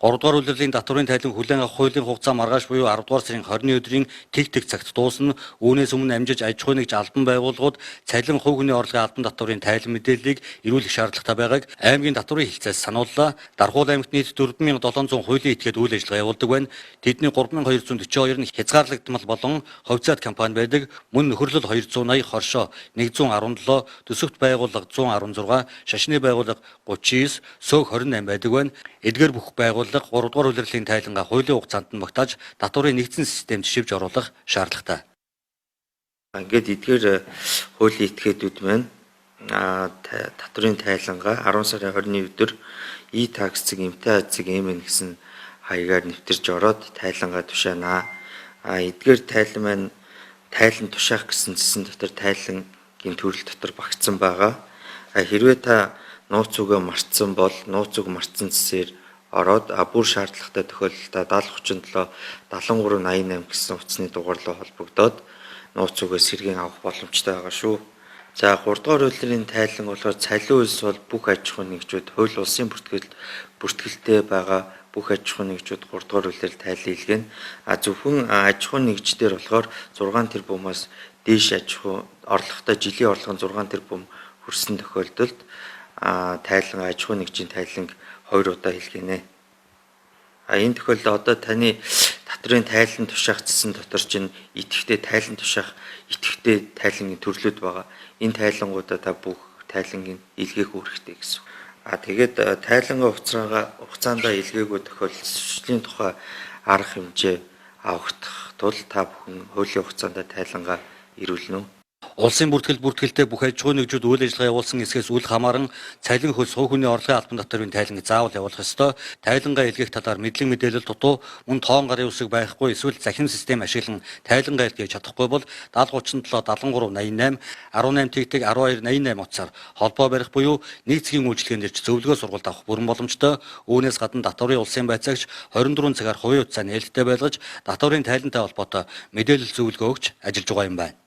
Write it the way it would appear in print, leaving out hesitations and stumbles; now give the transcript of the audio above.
3 дугаар улирлын татврын тайлан хүлээн авах хуулийн хугацаа маргааш буюу 10 дугаар сарын 20-ны өдрийн тэг цагт дуусна. Үүнээс өмнө амжиж аж ахуй нэгж албан байгууллагууд цалин хувь хүний орлогын албан татврын тайлан мэдээллийг ирүүлэх шаардлагатай байгааг аймгийн татврын хэлцээс санууллаа. Дархуул аймагт нийт 4700 хуулийн этгээд үйл ажиллагаа явуулдаг байна. Тэдний 3242 нь хязгаарлагдмал болон ховцоод компани байдаг. Мөн нөхөрлөл 280, хоршоо 117, төсөвт байгууллага 116, шашны байгууллага 39, сөөх 28 байдаг байна. Эдгээр бүх байгууллага 3 дугаар улирлын тайлангаа хуулийн хугацаанд нь багтааж татврын нэгдсэн системд шивж оруулах шаардлагатай. Ингээд эдгээр хуулийн этгээдүүд маань татврын тайлангаа 10 сарын 20-ны өдөр E-tax-ийг эмтэй азыг эмэн гэсэн хаягаар нэвтэрж ороод тайлангаа тушаанаа. Эдгээр тайлан маань тайлан тушаах гэсэн зэсэн дотор тайлангийн төрөл дотор багтсан байгаа. Хэрвээ та нууц үгээ мартсан бол нууц үг мартсан зэсээр ороод бүр шаардлагатай тохиолдолд 7037 7388 гэсэн утасны дугаарлаа холбогдоод нууц үгээ сэргийн авах боломжтой байгаа шүү. За 3 дугаар улирлын тайлан болохоор цалин үйлс бол бүх аж ахуйн нэгжүүд хууль улсын бүртгэлтэй байгаа бүх аж ахуйн нэгжүүд 3 дугаар улирал тайлан хийлгэн. Зөвхөн аж ахуйн нэгждэр болохоор 6 тэрбумаас дээш аж ахуй орлоготой жилийн орлого нь 6 тэрбум хүрсэн тохиолдолд тайлан аж ахуйн нэгжийн тайланг 2 удаа хийлгэнэ. Энэ тохиолдолд одоо таны татврын тайлан тушаах зэсэн дотор чинь идэвхтэй тайлан тушаах идэвхтэй тайлангийн төрлүүд байгаа. Энэ тайлангуудаа та бүх тайлангийн илгээх үүрэгтэй гэсэн. Тэгээд тайлангаа хугацаанд илгээгүй тохиолдолд тухай арга хэмжээ авахдах тул та бүхэн хуулийн хугацаанд тайлангаа ирүүлнэ. Улсын бүртгэлтэй бүх аж ахуйн нэгжүүд үйл ажиллагаа явуулсан эсгээс үл хамааран цалин хөлс хувь хүний орлогын албан татврын тайланг заавал явуулах ёстой. Тайлангаа илгээх талаар мэдлэг мэдээлэл дутуу мөн тоон гарын үсэг байхгүй эсвэл захин систем ашиглан тайлангаа илгээж чадахгүй бол 7037 7388 18-1288 утсаар холбоо барих буюу нэг цагийн үйлчилгээнд ирж зөвлөгөө сургалт авах бүрэн боломжтой. Үүнээс гадна татврын улсын байцаагч 24 цагаар хувийн утсаа нээлттэй байлгаж татврын тайлантай холбоотой мэдээлэл зөвлөгөө өгч ажиллаж байгаа юм байна.